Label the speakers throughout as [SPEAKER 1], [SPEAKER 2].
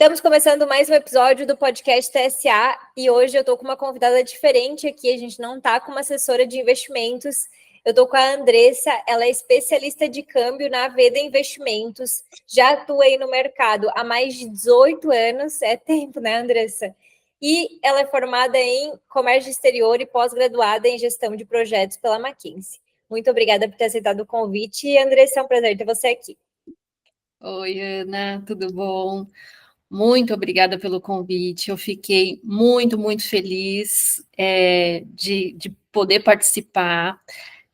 [SPEAKER 1] Estamos começando mais um episódio do podcast TSA e hoje eu estou com uma convidada diferente aqui. A gente não está com uma assessora de investimentos. Eu estou com a Andressa, ela é especialista de câmbio na Veda Investimentos. Já atua aí no mercado há mais de 18 anos, é tempo, né, Andressa? E ela é formada em comércio exterior e pós-graduada em gestão de projetos pela McKinsey. Muito obrigada por ter aceitado o convite. E, Andressa, é um prazer ter você aqui.
[SPEAKER 2] Oi, Ana, tudo bom? Muito obrigada pelo convite. Eu fiquei muito feliz de poder participar.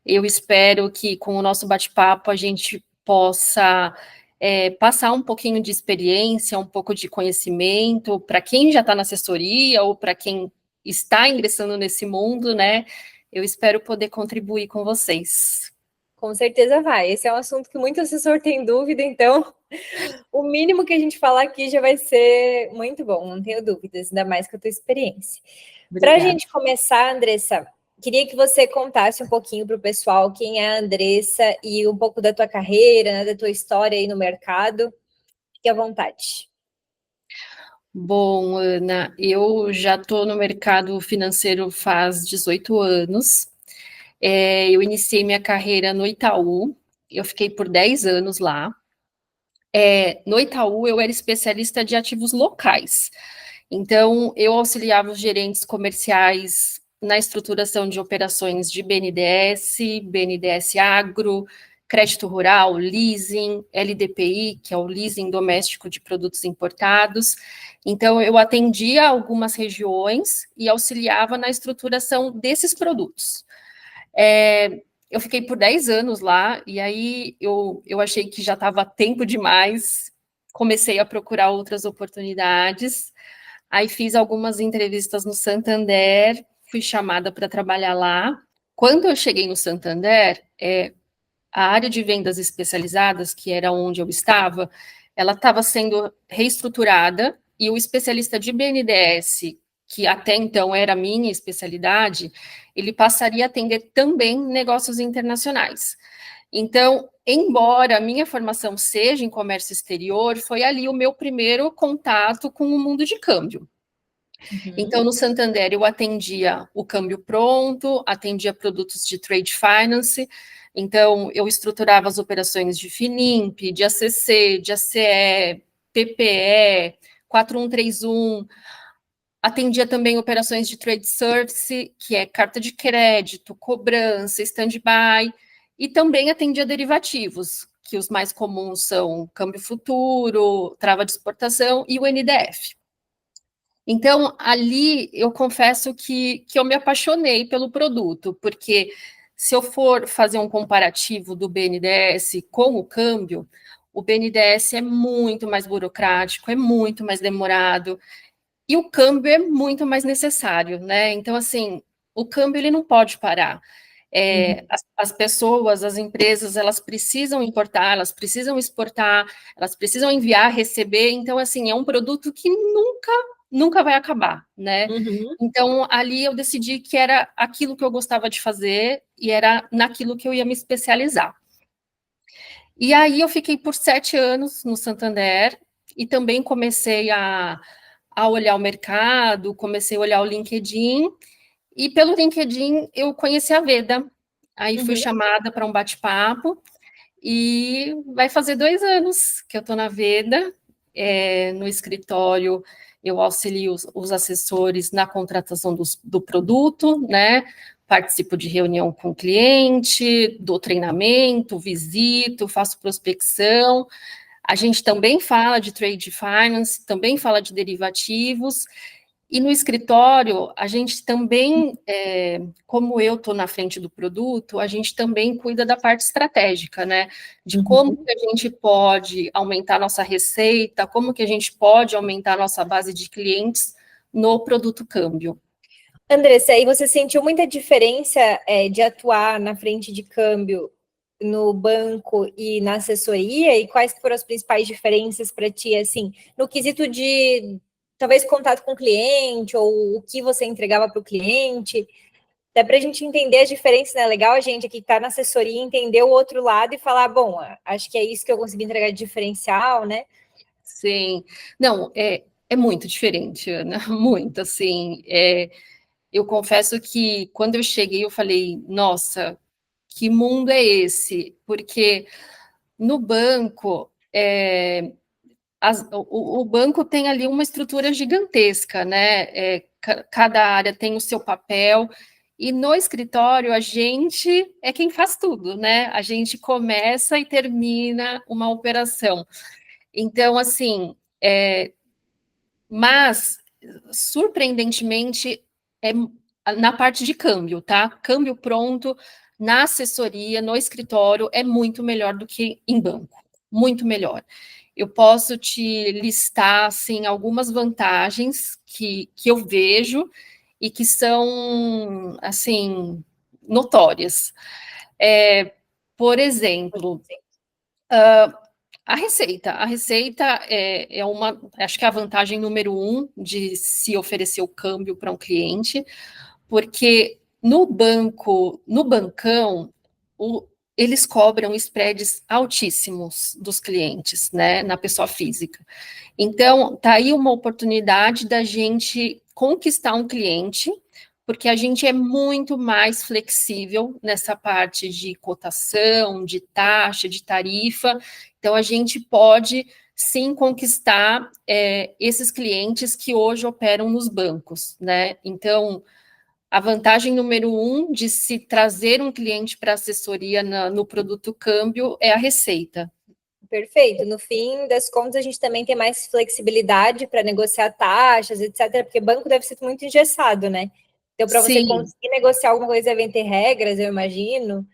[SPEAKER 2] Eu espero que com o nosso bate-papo a gente possa passar um pouquinho de experiência, um pouco de conhecimento para quem já está na assessoria ou para quem está ingressando nesse mundo, né? Eu espero poder contribuir com vocês.
[SPEAKER 1] Com certeza vai. Esse é um assunto que muito assessor tem dúvida, então o mínimo que a gente falar aqui já vai ser muito bom, não tenho dúvidas, ainda mais com a tua experiência. Para a
[SPEAKER 2] Obrigada.
[SPEAKER 1] gente começar, Andressa, queria que você contasse um pouquinho para o pessoal quem é a Andressa e um pouco da tua carreira, né, da tua história aí no mercado. Fique à vontade.
[SPEAKER 2] Bom, Ana, eu já estou no mercado financeiro faz 18 anos. Eu iniciei minha carreira no Itaú, eu fiquei por 10 anos lá. No Itaú, eu era especialista de ativos locais. Então, eu auxiliava os gerentes comerciais na estruturação de operações de BNDES, BNDES Agro, crédito rural, leasing, LDPI, que é o leasing doméstico de produtos importados. Então, eu atendia algumas regiões e auxiliava na estruturação desses produtos. Eu fiquei por 10 anos lá, e aí eu achei que já estava tempo demais, comecei a procurar outras oportunidades, aí fiz algumas entrevistas no Santander, fui chamada para trabalhar lá. Quando eu cheguei no Santander, a área de vendas especializadas, que era onde eu estava, ela estava sendo reestruturada, e o especialista de BNDES, que até então era a minha especialidade, ele passaria a atender também negócios internacionais. Então, embora a minha formação seja em comércio exterior, foi ali o meu primeiro contato com o mundo de câmbio. Então, no Santander, eu atendia o câmbio pronto, atendia produtos de trade finance, então eu estruturava as operações de FINIMP, de ACC, de ACE, PPE, 4131, atendia também operações de trade service, que é carta de crédito, cobrança, stand-by, e também atendia derivativos, que os mais comuns são câmbio futuro, trava de exportação e o NDF. Então, ali eu confesso que eu me apaixonei pelo produto, porque se eu for fazer um comparativo do BNDES com o BNDES é muito mais burocrático, é muito mais demorado, e o câmbio é muito mais necessário, né? Então, assim, o câmbio ele não pode parar. As pessoas, as empresas, elas precisam importar, elas precisam exportar, elas precisam enviar, receber. Então, assim, é um produto que nunca vai acabar, né?
[SPEAKER 1] Uhum.
[SPEAKER 2] Então, ali eu decidi que era aquilo que eu gostava de fazer e era naquilo que eu ia me especializar. E aí eu fiquei por 7 anos no Santander e também comecei a olhar o mercado, comecei a olhar o LinkedIn, e pelo LinkedIn eu conheci a Veda. Aí fui
[SPEAKER 1] Uhum.
[SPEAKER 2] chamada para um bate-papo, e vai fazer 2 anos que eu estou na Veda, no escritório. Eu auxilio os assessores na contratação do produto, né? Participo de reunião com o cliente, dou treinamento, visito, faço prospecção. A gente também fala de trade finance, também fala de derivativos, e no escritório, a gente também, como eu estou na frente do produto, a gente também cuida da parte estratégica, né? De como
[SPEAKER 1] Uhum.
[SPEAKER 2] que a gente pode aumentar nossa receita, como que a gente pode aumentar nossa base de clientes no produto câmbio.
[SPEAKER 1] Andressa, e você sentiu muita diferença de atuar na frente de câmbio no banco e na assessoria? E quais foram as principais diferenças para ti, assim, no quesito de talvez contato com o cliente ou o que você entregava para o cliente? Dá para a gente entender as diferenças, né? É legal a gente aqui que está na assessoria entender o outro lado e falar, bom, acho que é isso que eu consegui entregar de diferencial, né?
[SPEAKER 2] Sim. Não, é muito diferente, Ana, muito, assim, eu confesso que quando eu cheguei eu falei, nossa, que mundo é esse? Porque no banco, o banco tem ali uma estrutura gigantesca, né? Cada área tem o seu papel, e no escritório a gente é quem faz tudo, né? A gente começa e termina uma operação. Então, assim, mas surpreendentemente é na parte de câmbio, tá? Câmbio pronto, na assessoria, no escritório, é muito melhor do que em banco, muito melhor. Eu posso te listar, assim, algumas vantagens que eu vejo e que são, assim, notórias. Por exemplo, a receita é uma, acho que é a vantagem número um de se oferecer o câmbio para um cliente, porque no banco, no bancão, eles cobram spreads altíssimos dos clientes, né, na pessoa física. Então, tá aí uma oportunidade da gente conquistar um cliente, porque a gente é muito mais flexível nessa parte de cotação, de taxa, de tarifa. Então, a gente pode sim conquistar esses clientes que hoje operam nos bancos, né? Então, a vantagem número um de se trazer um cliente para assessoria no produto câmbio é a receita.
[SPEAKER 1] Perfeito. No fim das contas, a gente também tem mais flexibilidade para negociar taxas, etc., porque banco deve ser muito engessado, né? Então, para você
[SPEAKER 2] Sim,
[SPEAKER 1] conseguir negociar alguma coisa, devem ter regras, eu imagino.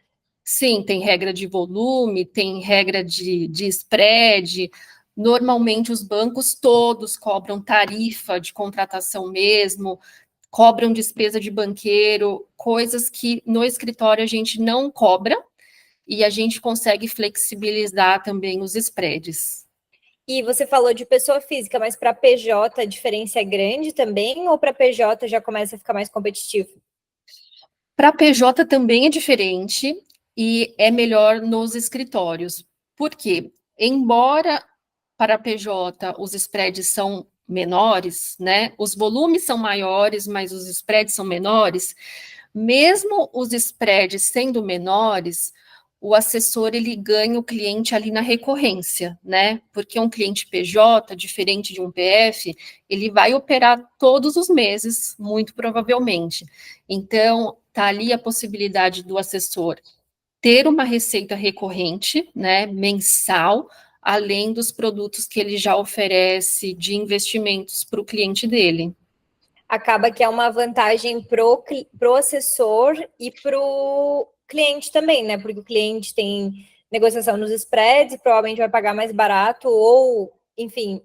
[SPEAKER 2] sim, tem regra de volume, tem regra de spread. Normalmente, os bancos todos cobram tarifa de contratação mesmo, cobram despesa de banqueiro, coisas que no escritório a gente não cobra e a gente consegue flexibilizar também os spreads.
[SPEAKER 1] E você falou de pessoa física, mas para PJ a diferença é grande também, ou para PJ já começa a ficar mais competitivo?
[SPEAKER 2] Para PJ também é diferente e é melhor nos escritórios. Por quê? Embora para PJ os spreads são menores, né? Os volumes são maiores, mas os spreads são menores. Mesmo os spreads sendo menores, o assessor ele ganha o cliente ali na recorrência, né? Porque um cliente PJ, diferente de um PF, ele vai operar todos os meses, muito provavelmente. Então, tá ali a possibilidade do assessor ter uma receita recorrente, né, mensal, além dos produtos que ele já oferece de investimentos para o cliente dele.
[SPEAKER 1] Acaba que é uma vantagem pro assessor e pro cliente também, né? Porque o cliente tem negociação nos spreads, provavelmente vai pagar mais barato, ou, enfim,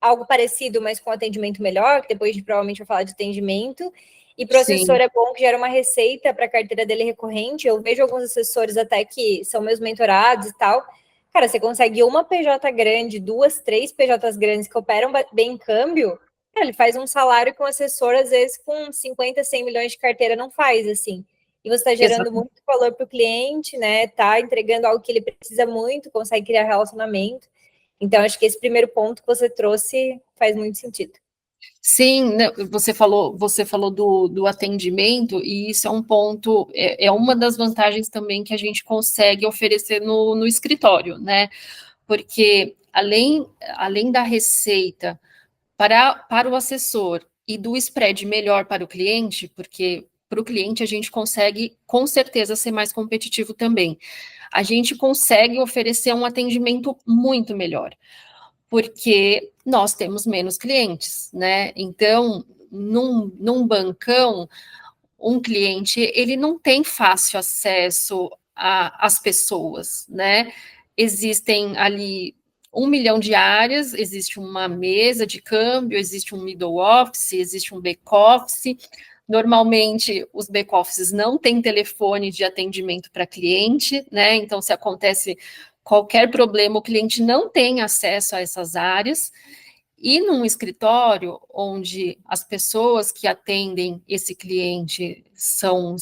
[SPEAKER 1] algo parecido, mas com atendimento melhor, que depois a gente provavelmente vai falar de atendimento. E para o assessor
[SPEAKER 2] Sim,
[SPEAKER 1] é bom que gera uma receita para a carteira dele recorrente. Eu vejo alguns assessores até que são meus mentorados e tal. Cara, você consegue uma PJ grande, duas, três PJs grandes que operam bem em câmbio. Cara, ele faz um salário que um assessor, às vezes, com 50, 100 milhões de carteira, não faz, assim. E você está gerando
[SPEAKER 2] exatamente.
[SPEAKER 1] muito valor para o cliente, né? Tá entregando algo que ele precisa muito, consegue criar relacionamento. Então, acho que esse primeiro ponto que você trouxe faz muito sentido.
[SPEAKER 2] Sim, né, você falou do atendimento, e isso é um ponto, é uma das vantagens também que a gente consegue oferecer no escritório, né? Porque além da receita para o assessor e do spread melhor para o cliente, porque para o cliente a gente consegue com certeza ser mais competitivo também. A gente consegue oferecer um atendimento muito melhor, porque nós temos menos clientes, né? Então, num bancão, um cliente ele não tem fácil acesso às pessoas, né? Existem ali 1 milhão de áreas, existe uma mesa de câmbio, existe um middle office, existe um back office. Normalmente, os back offices não têm telefone de atendimento para cliente, né? Então, se acontece qualquer problema, o cliente não tem acesso a essas áreas. E num escritório onde as pessoas que atendem esse cliente são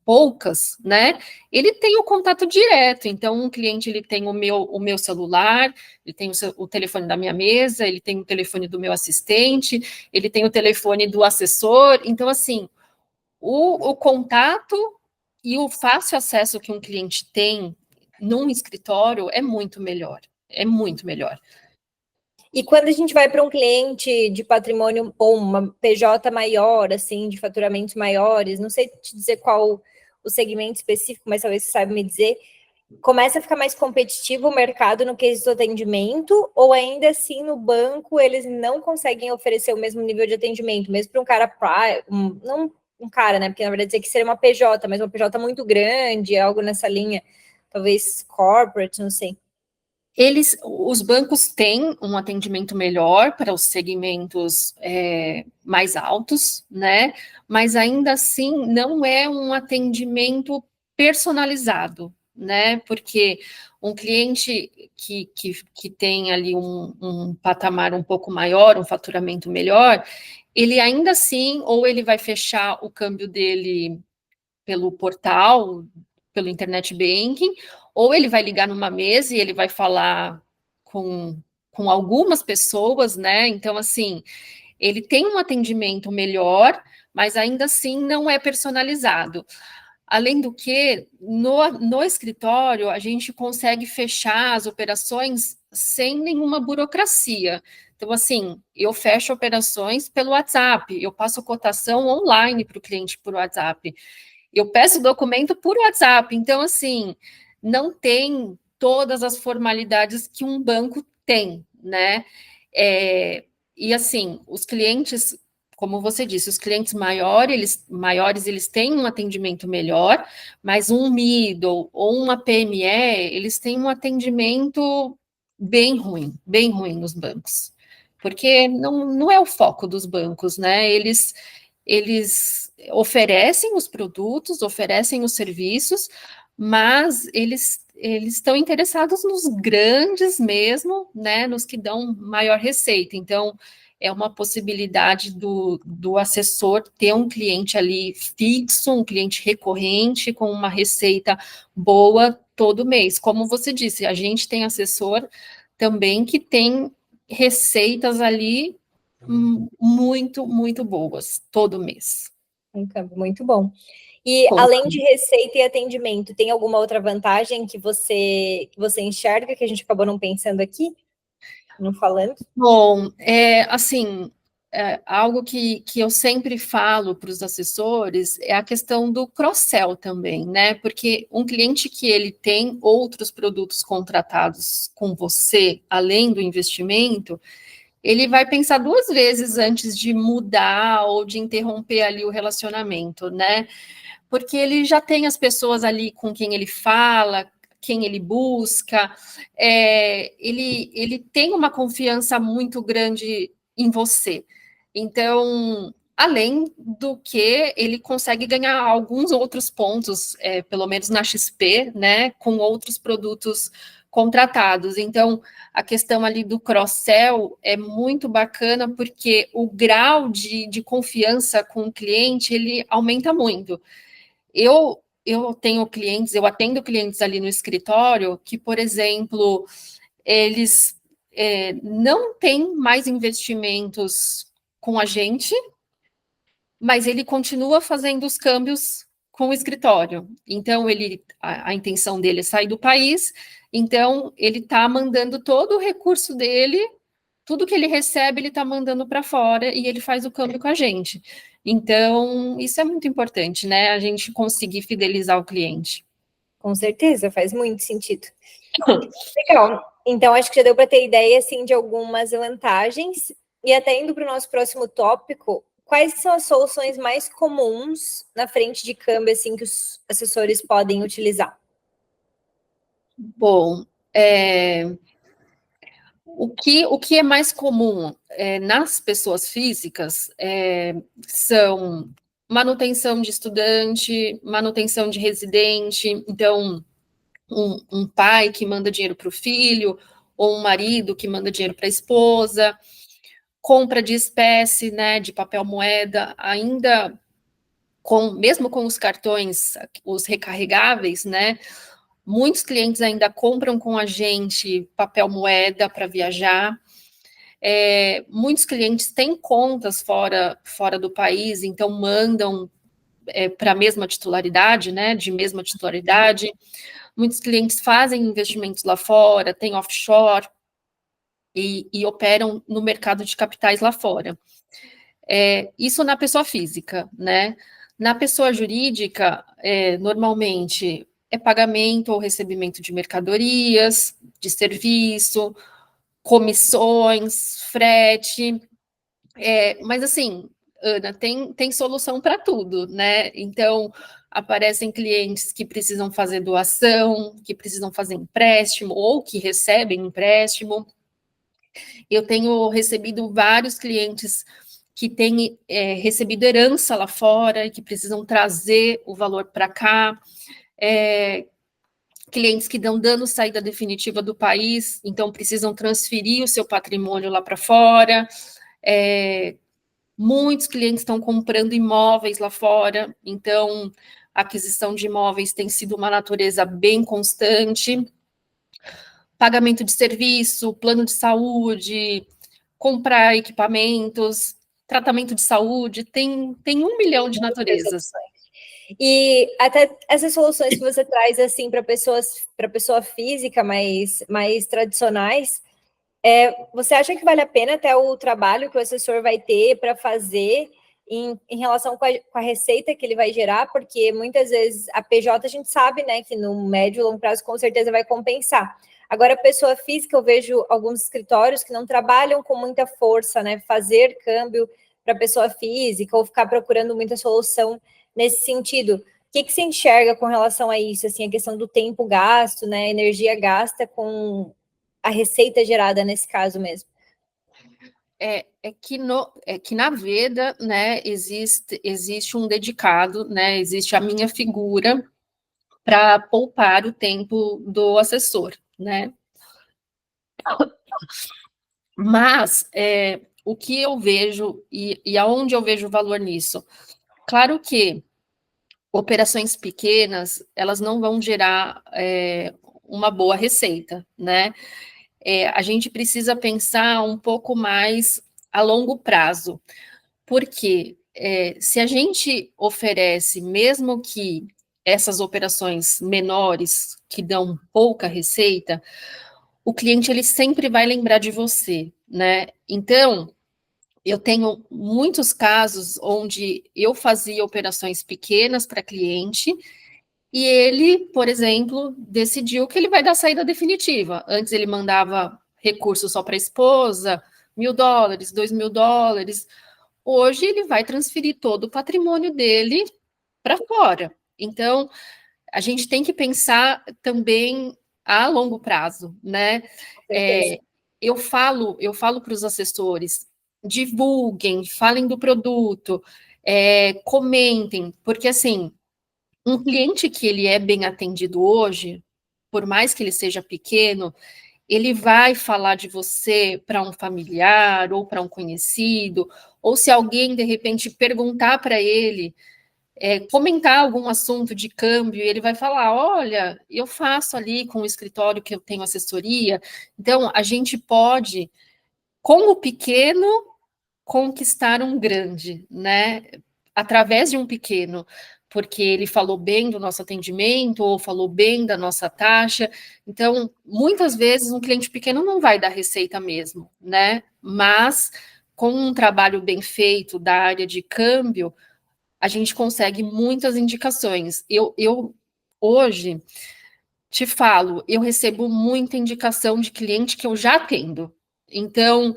[SPEAKER 2] poucas, né? Ele tem o contato direto. Então, um cliente ele tem o meu celular, ele tem o telefone da minha mesa, ele tem o telefone do meu assistente, ele tem o telefone do assessor. Então, assim, o contato e o fácil acesso que um cliente tem num escritório é muito melhor. É muito melhor.
[SPEAKER 1] E quando a gente vai para um cliente de patrimônio ou uma PJ maior, assim, de faturamentos maiores, não sei te dizer qual o segmento específico, mas talvez você saiba me dizer, começa a ficar mais competitivo o mercado no quesito atendimento, ou ainda assim no banco eles não conseguem oferecer o mesmo nível de atendimento, mesmo para um cara, não um cara, né? Porque na verdade dizer que seria uma PJ, mas uma PJ muito grande, algo nessa linha, talvez corporate, não sei.
[SPEAKER 2] Os bancos têm um atendimento melhor para os segmentos mais altos, né? Mas ainda assim não é um atendimento personalizado, né? Porque um cliente que tem ali um patamar um pouco maior, um faturamento melhor, ele ainda assim, ou ele vai fechar o câmbio dele pelo portal, pelo internet banking, ou ele vai ligar numa mesa e ele vai falar com algumas pessoas, né? Então, assim, ele tem um atendimento melhor, mas ainda assim não é personalizado. Além do que, no escritório, a gente consegue fechar as operações sem nenhuma burocracia. Então, assim, eu fecho operações pelo WhatsApp, eu passo cotação online para o cliente por WhatsApp. Eu peço documento por WhatsApp, então, assim, não tem todas as formalidades que um banco tem, né? E, assim, os clientes, como você disse, os clientes maiores, eles têm um atendimento melhor, mas um middle ou uma PME, eles têm um atendimento bem ruim nos bancos, porque não é o foco dos bancos, né? Eles oferecem os produtos, oferecem os serviços, mas eles estão interessados nos grandes mesmo, né, nos que dão maior receita. Então, é uma possibilidade do assessor ter um cliente ali fixo, um cliente recorrente, com uma receita boa todo mês. Como você disse, a gente tem assessor também que tem receitas ali muito, muito boas todo mês.
[SPEAKER 1] Um câmbio muito bom. E além de receita e atendimento, tem alguma outra vantagem que você enxerga que a gente acabou não pensando aqui, não falando?
[SPEAKER 2] Bom, assim, algo que eu sempre falo para os assessores é a questão do cross-sell também, né? Porque um cliente que ele tem outros produtos contratados com você, além do investimento, ele vai pensar duas vezes antes de mudar ou de interromper ali o relacionamento, né? Porque ele já tem as pessoas ali com quem ele fala, quem ele busca, ele tem uma confiança muito grande em você. Então, além do que, ele consegue ganhar alguns outros pontos, pelo menos na XP, né, com outros produtos contratados. Então, a questão ali do cross-sell é muito bacana, porque o grau de confiança com o cliente, ele aumenta muito. Eu tenho clientes, eu atendo clientes ali no escritório que, por exemplo, eles não têm mais investimentos com a gente, mas ele continua fazendo os câmbios com o escritório. Então, a intenção dele é sair do país, então ele está mandando todo o recurso dele, tudo que ele recebe, ele está mandando para fora e ele faz o câmbio com a gente. Então, isso é muito importante, né? A gente conseguir fidelizar o cliente.
[SPEAKER 1] Com certeza, faz muito sentido. Legal. Então, acho que já deu para ter ideia assim, de algumas vantagens. E até indo para o nosso próximo tópico, quais são as soluções mais comuns na frente de câmbio assim, que os assessores podem utilizar?
[SPEAKER 2] Bom, o que é mais comum nas pessoas físicas são manutenção de estudante, manutenção de residente. Então, um pai que manda dinheiro para o filho, ou um marido que manda dinheiro para a esposa, compra de espécie, né, de papel moeda, ainda mesmo com os cartões, os recarregáveis, né, muitos clientes ainda compram com a gente papel moeda para viajar. Muitos clientes têm contas fora do país, então mandam para a mesma titularidade, né, de mesma titularidade. Muitos clientes fazem investimentos lá fora, têm offshore e operam no mercado de capitais lá fora. Isso na pessoa física, né? Na pessoa jurídica, normalmente é pagamento ou recebimento de mercadorias, de serviço, comissões, frete. Mas assim, Ana, tem solução para tudo, né? Então, aparecem clientes que precisam fazer doação, que precisam fazer empréstimo ou que recebem empréstimo. Eu tenho recebido vários clientes que têm recebido herança lá fora e que precisam trazer o valor para cá. Clientes que estão dando saída definitiva do país, então precisam transferir o seu patrimônio lá para fora. Muitos clientes estão comprando imóveis lá fora, então a aquisição de imóveis tem sido uma natureza bem constante. Pagamento de serviço, plano de saúde, comprar equipamentos, tratamento de saúde, tem 1 milhão de
[SPEAKER 1] Muitas
[SPEAKER 2] naturezas.
[SPEAKER 1] opções. E até essas soluções que você traz assim para pessoa física mais tradicionais, você acha que vale a pena até o trabalho que o assessor vai ter para fazer em relação com a receita que ele vai gerar? Porque muitas vezes a PJ a gente sabe, né, que no médio e longo prazo com certeza vai compensar. Agora, a pessoa física, eu vejo alguns escritórios que não trabalham com muita força, né? Fazer câmbio para pessoa física ou ficar procurando muita solução nesse sentido. O que você enxerga com relação a isso? Assim, a questão do tempo gasto, né? Energia gasta com a receita gerada nesse caso mesmo.
[SPEAKER 2] Que na Veda, né, existe um dedicado, né? Existe a minha figura para poupar o tempo do assessor, né? Mas o que eu vejo e aonde eu vejo valor nisso? Claro que operações pequenas, elas não vão gerar uma boa receita, né? A gente precisa pensar um pouco mais a longo prazo, porque se a gente oferece, mesmo que essas operações menores, que dão pouca receita, o cliente ele sempre vai lembrar de você, né? Então, eu tenho muitos casos onde eu fazia operações pequenas para cliente e ele, por exemplo, decidiu que ele vai dar saída definitiva. Antes ele mandava recurso só para a esposa, US$ 1.000, US$ 2.000. Hoje ele vai transferir todo o patrimônio dele para fora. Então, a gente tem que pensar também a longo prazo, né? Eu falo para os assessores, divulguem, falem do produto, comentem, porque assim, um cliente que ele é bem atendido hoje, por mais que ele seja pequeno, ele vai falar de você para um familiar ou para um conhecido, ou se alguém de repente perguntar para ele, comentar algum assunto de câmbio, ele vai falar: olha, eu faço ali com o escritório que eu tenho assessoria. Então, a gente pode, com o pequeno, conquistar um grande, né? Através de um pequeno, porque ele falou bem do nosso atendimento ou falou bem da nossa taxa. Então, muitas vezes um cliente pequeno não vai dar receita mesmo, né? Mas com um trabalho bem feito da área de câmbio, a gente consegue muitas indicações. Eu hoje te falo, eu recebo muita indicação de cliente que eu já atendo. Então,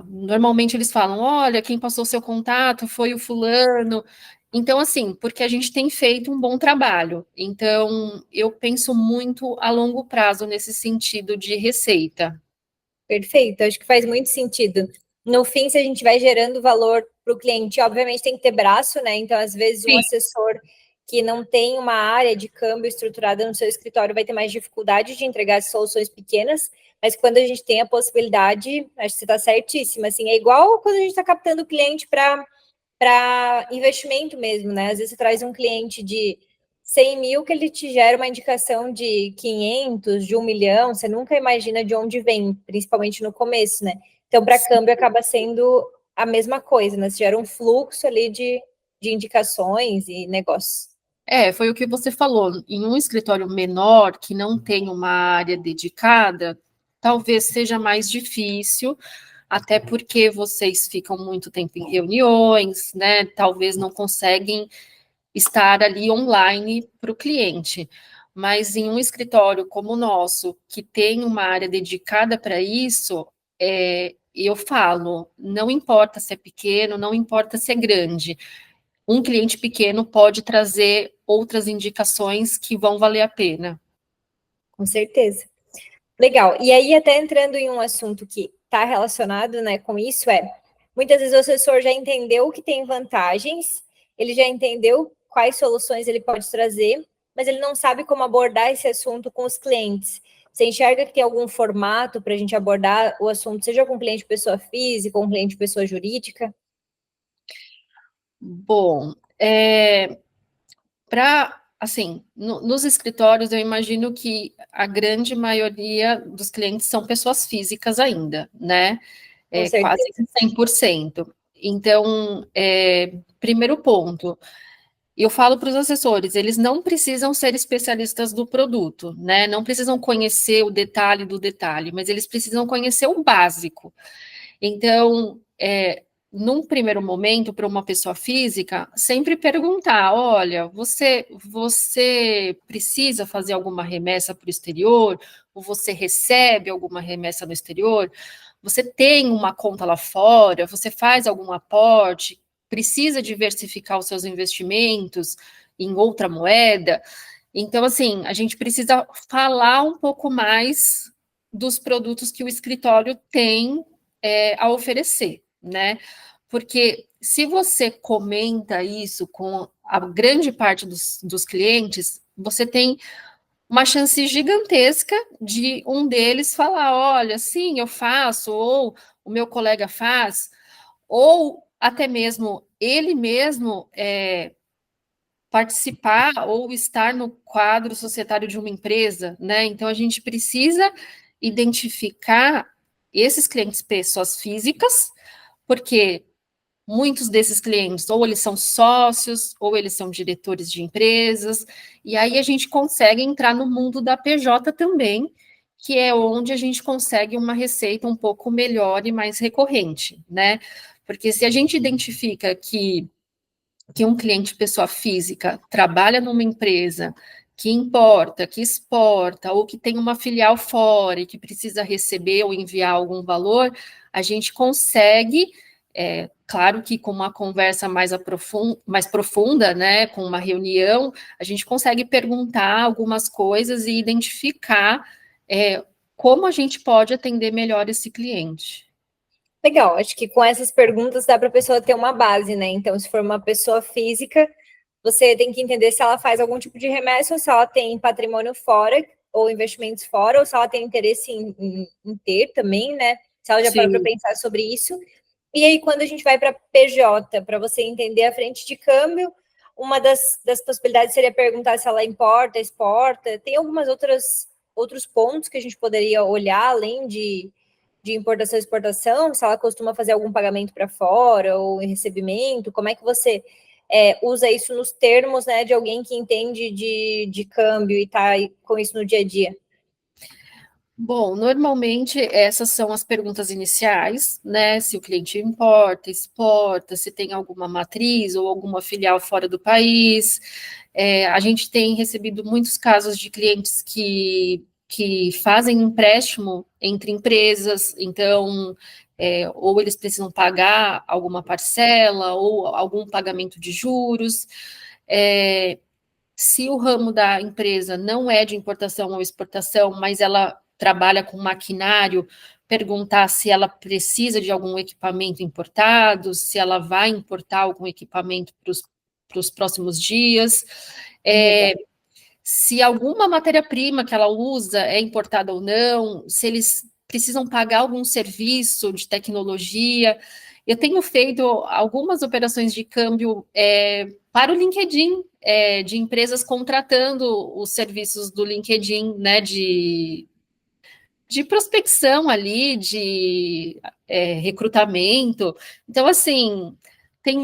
[SPEAKER 2] normalmente eles falam: olha, quem passou seu contato foi o fulano. Então, assim, porque a gente tem feito um bom trabalho. Então, eu penso muito a longo prazo nesse sentido de receita.
[SPEAKER 1] Perfeito, acho que faz muito sentido. No fim, se a gente vai gerando valor para o cliente, obviamente tem que ter braço, né? Então, às vezes, um
[SPEAKER 2] Sim.
[SPEAKER 1] assessor que não tem uma área de câmbio estruturada no seu escritório vai ter mais dificuldade de entregar soluções pequenas, mas quando a gente tem a possibilidade, acho que você está certíssima, assim, é igual quando a gente está captando cliente para investimento mesmo, né? Às vezes você traz um cliente de 100 mil que ele te gera uma indicação de 500, de 1 milhão, você nunca imagina de onde vem, principalmente no começo, né? Então, para câmbio acaba sendo a mesma coisa, né? Você gera um fluxo ali de indicações e negócios.
[SPEAKER 2] Foi o que você falou. Em um escritório menor, que não tem uma área dedicada, talvez seja mais difícil, até porque vocês ficam muito tempo em reuniões, né? Talvez não conseguem estar ali online para o cliente. Mas em um escritório como o nosso, que tem uma área dedicada para isso, eu falo, não importa se é pequeno, não importa se é grande, um cliente pequeno pode trazer outras indicações que vão valer a pena.
[SPEAKER 1] Com certeza. Legal. E aí, até entrando em um assunto que está relacionado, né, com isso, muitas vezes o assessor já entendeu que tem vantagens, ele já entendeu quais soluções ele pode trazer, mas ele não sabe como abordar esse assunto com os clientes. Você enxerga que tem algum formato para a gente abordar o assunto, seja com cliente pessoa física ou com cliente pessoa jurídica?
[SPEAKER 2] Bom, assim, nos escritórios, eu imagino que a grande maioria dos clientes são pessoas físicas ainda, né?
[SPEAKER 1] Com
[SPEAKER 2] Quase
[SPEAKER 1] certeza.
[SPEAKER 2] 100%. Então, primeiro ponto, eu falo para os assessores, eles não precisam ser especialistas do produto, né? Não precisam conhecer o detalhe do detalhe, mas eles precisam conhecer o básico. Então, num primeiro momento, para uma pessoa física, sempre perguntar: olha, você precisa fazer alguma remessa para o exterior? Ou você recebe alguma remessa no exterior? Você tem uma conta lá fora? Você faz algum aporte? Precisa diversificar os seus investimentos em outra moeda? Então, assim, a gente precisa falar um pouco mais dos produtos que o escritório tem a oferecer, né? Porque se você comenta isso com a grande parte dos clientes, você tem uma chance gigantesca de um deles falar: olha, sim, eu faço, ou o meu colega faz, ou até mesmo ele mesmo participar ou estar no quadro societário de uma empresa, né? Então a gente precisa identificar esses clientes pessoas físicas, porque muitos desses clientes ou eles são sócios ou eles são diretores de empresas, e aí a gente consegue entrar no mundo da PJ também, que é onde a gente consegue uma receita um pouco melhor e mais recorrente, né? Porque se a gente identifica que um cliente pessoa física trabalha numa empresa que importa, que exporta, ou que tem uma filial fora e que precisa receber ou enviar algum valor, a gente consegue, claro que com uma conversa mais profunda, né, com uma reunião, a gente consegue perguntar algumas coisas e identificar como a gente pode atender melhor esse cliente.
[SPEAKER 1] Legal, acho que com essas perguntas dá para a pessoa ter uma base, né? Então, se for uma pessoa física, você tem que entender se ela faz algum tipo de remessa ou se ela tem patrimônio fora ou investimentos fora, ou se ela tem interesse em ter também, né? Se ela já parou para
[SPEAKER 2] Sim.
[SPEAKER 1] pensar sobre isso. E aí, quando a gente vai para PJ, para você entender a frente de câmbio, uma das possibilidades seria perguntar se ela importa, exporta. Tem algumas outros pontos que a gente poderia olhar, além de importação e exportação, se ela costuma fazer algum pagamento para fora ou em recebimento, como é que você usa isso nos termos, né, de alguém que entende de câmbio e está com isso no dia a dia?
[SPEAKER 2] Bom, normalmente essas são as perguntas iniciais, né? Se o cliente importa, exporta, se tem alguma matriz ou alguma filial fora do país. A gente tem recebido muitos casos de clientes que fazem empréstimo entre empresas, então, ou eles precisam pagar alguma parcela ou algum pagamento de juros. Se o ramo da empresa não é de importação ou exportação, mas ela trabalha com maquinário, perguntar se ela precisa de algum equipamento importado, se ela vai importar algum equipamento para os próximos dias.
[SPEAKER 1] Legal.
[SPEAKER 2] se alguma matéria-prima que ela usa é importada ou não, se eles precisam pagar algum serviço de tecnologia. Eu tenho feito algumas operações de câmbio para o LinkedIn, de empresas contratando os serviços do LinkedIn, né, de prospecção ali, de recrutamento. Então, assim, tem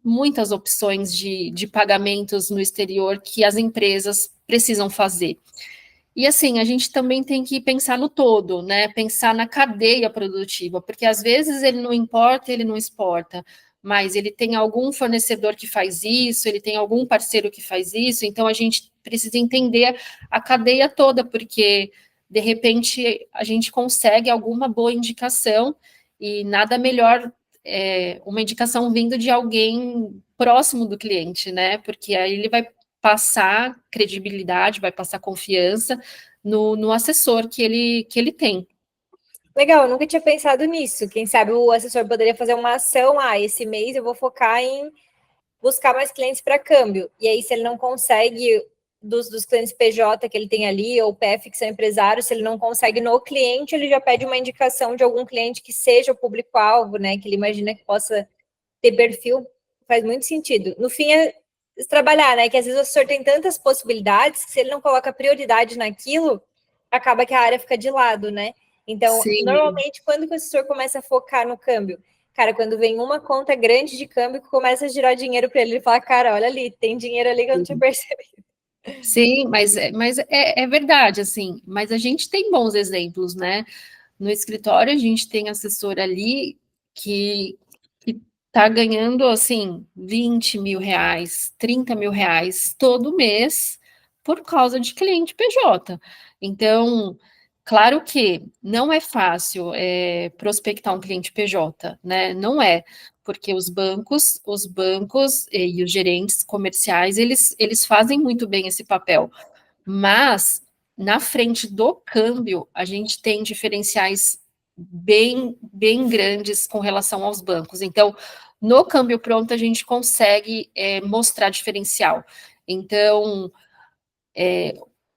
[SPEAKER 2] muitas opções de pagamentos no exterior que as empresas precisam fazer. E assim, a gente também tem que pensar no todo, né? Pensar na cadeia produtiva, porque às vezes ele não importa, ele não exporta, mas ele tem algum fornecedor que faz isso, ele tem algum parceiro que faz isso, então a gente precisa entender a cadeia toda, porque de repente a gente consegue alguma boa indicação e nada melhor uma indicação vindo de alguém próximo do cliente, né? Porque aí ele vai passar credibilidade, vai passar confiança no assessor que ele tem.
[SPEAKER 1] Legal, eu nunca tinha pensado nisso. Quem sabe o assessor poderia fazer uma ação, esse mês eu vou focar em buscar mais clientes para câmbio. E aí, se ele não consegue dos clientes PJ que ele tem ali, ou PF que são empresários, se ele não consegue no cliente, ele já pede uma indicação de algum cliente que seja o público-alvo, né? Que ele imagina que possa ter perfil. Faz muito sentido. No fim, é trabalhar, né? Que às vezes o assessor tem tantas possibilidades que se ele não coloca prioridade naquilo, acaba que a área fica de lado, né? Então,
[SPEAKER 2] Sim.
[SPEAKER 1] normalmente, quando que o assessor começa a focar no câmbio? Cara, quando vem uma conta grande de câmbio que começa a girar dinheiro para ele, ele fala, cara, olha ali, tem dinheiro ali que eu não tinha percebido.
[SPEAKER 2] Sim, mas é verdade, assim, mas a gente tem bons exemplos, né? No escritório, a gente tem assessor ali que está ganhando, assim, 20 mil reais, 30 mil reais todo mês por causa de cliente PJ. Então, claro que não é fácil prospectar um cliente PJ, né? Não é, porque os bancos e os gerentes comerciais, eles fazem muito bem esse papel. Mas na frente do câmbio, a gente tem diferenciais bem grandes com relação aos bancos. Então, no câmbio pronto, a gente consegue mostrar diferencial. Então,